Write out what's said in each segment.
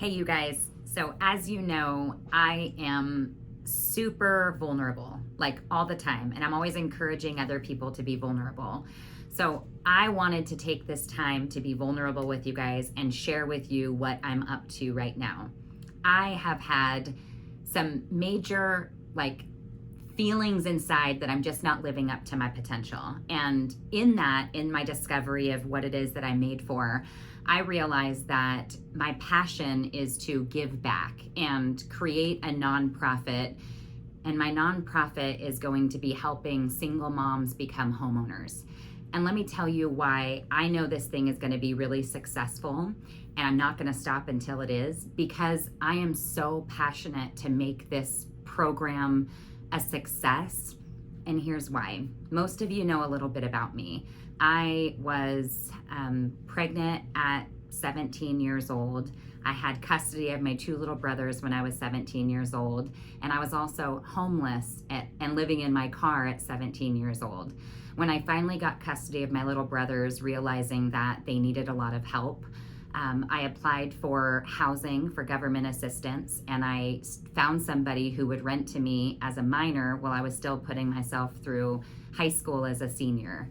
Hey, you guys. So, as you know, I am super vulnerable, like all the time, and I'm always encouraging other people to be vulnerable. So, I wanted to take this time to be vulnerable with you guys and share with you what I'm up to right now. I have had some major, feelings inside that I'm just not living up to my potential. And in that, in my discovery of what it is that I'm made for, I realized that my passion is to give back and create a nonprofit. And my nonprofit is going to be helping single moms become homeowners. And let me tell you why I know this thing is going to be really successful. And I'm not going to stop until it is, because I am so passionate to make this program a success. And here's why. Most of you know a little bit about me. I was pregnant at 17 years old. I had custody of my two little brothers when I was 17 years old. And I was also homeless and living in my car at 17 years old. When I finally got custody of my little brothers, realizing that they needed a lot of help, I applied for housing for government assistance, and I found somebody who would rent to me as a minor while I was still putting myself through high school as a senior.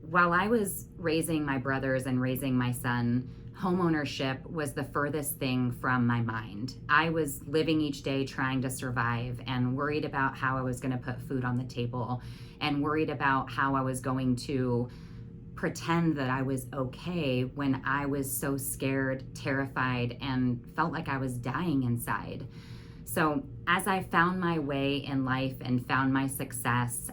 While I was raising my brothers and raising my son, homeownership was the furthest thing from my mind. I was living each day trying to survive and worried about how I was going to put food on the table and worried about how I was going to pretend that I was okay when I was so scared, terrified, and felt like I was dying inside. So as I found my way in life and found my success,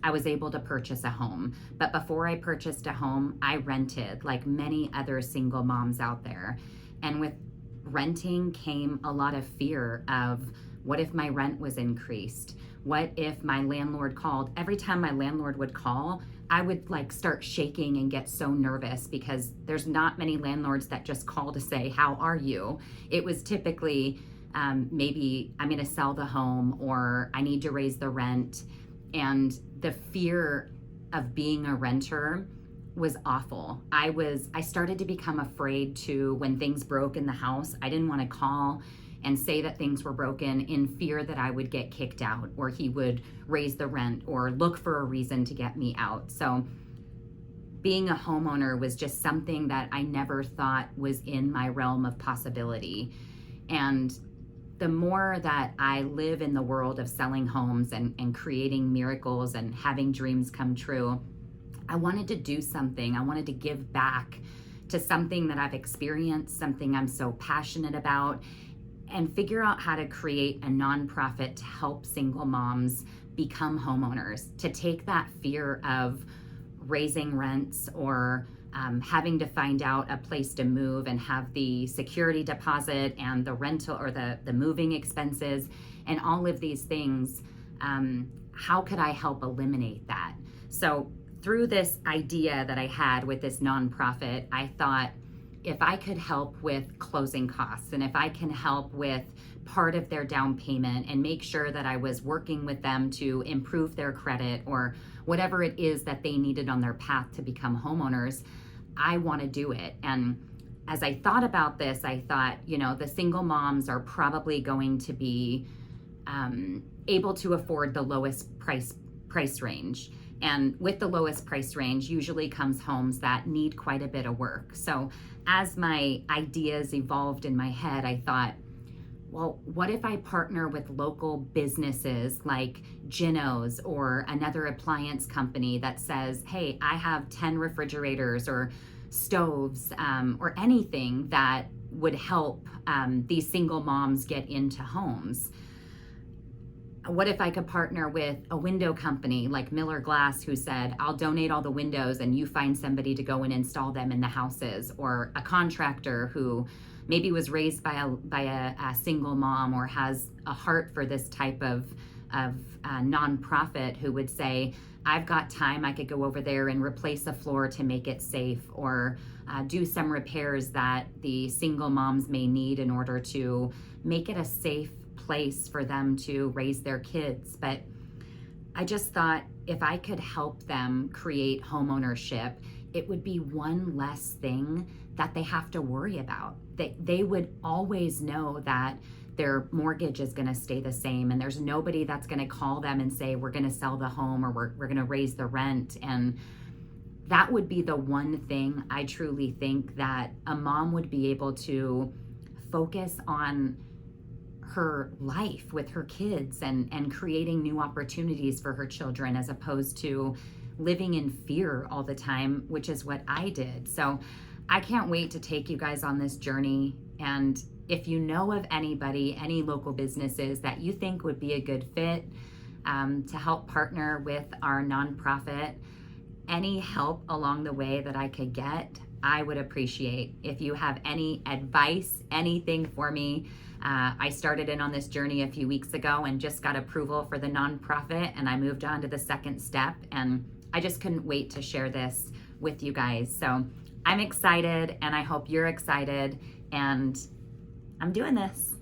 I was able to purchase a home. But before I purchased a home, I rented, like many other single moms out there. And with renting came a lot of fear of, what if my rent was increased? What if my landlord called? Every time my landlord would call, I would start shaking and get so nervous, because there's not many landlords that just call to say, how are you? It was typically, maybe I'm going to sell the home, or I need to raise the rent. And the fear of being a renter was awful. I started to become afraid to, when things broke in the house, I didn't want to call and say that things were broken in fear that I would get kicked out, or he would raise the rent or look for a reason to get me out. So being a homeowner was just something that I never thought was in my realm of possibility. And the more that I live in the world of selling homes and creating miracles and having dreams come true, I wanted to do something. I wanted to give back to something that I've experienced, something I'm so passionate about, and figure out how to create a nonprofit to help single moms become homeowners, to take that fear of raising rents or having to find out a place to move and have the security deposit and the rental or the moving expenses and all of these things. How could I help eliminate that? So through this idea that I had with this nonprofit, I thought, if I could help with closing costs, and if I can help with part of their down payment and make sure that I was working with them to improve their credit or whatever it is that they needed on their path to become homeowners, I want to do it. And as I thought about this, I thought, the single moms are probably going to be able to afford the lowest price range. And with the lowest price range usually comes homes that need quite a bit of work. So as my ideas evolved in my head, I thought, well, what if I partner with local businesses like Geno's or another appliance company that says, hey, I have 10 refrigerators or stoves or anything that would help these single moms get into homes. What if I could partner with a window company like Miller Glass, who said, I'll donate all the windows and you find somebody to go and install them in the houses, or a contractor who maybe was raised by a single mom or has a heart for this type of nonprofit, who would say, I've got time, I could go over there and replace a floor to make it safe, or do some repairs that the single moms may need in order to make it a safe place for them to raise their kids. But I just thought, if I could help them create homeownership it would be one less thing that they have to worry about. They would always know that their mortgage is going to stay the same, and there's nobody that's going to call them and say, we're going to sell the home, or we're going to raise the rent. And that would be the one thing I truly think that a mom would be able to focus on her life with her kids and creating new opportunities for her children, as opposed to living in fear all the time, which is what I did. So I can't wait to take you guys on this journey. And if you know of anybody, any local businesses that you think would be a good fit to help partner with our nonprofit, any help along the way that I could get, I would appreciate. If you have any advice, anything for me, I started in on this journey a few weeks ago and just got approval for the nonprofit, and I moved on to the second step, and I just couldn't wait to share this with you guys. So I'm excited, and I hope you're excited, and I'm doing this.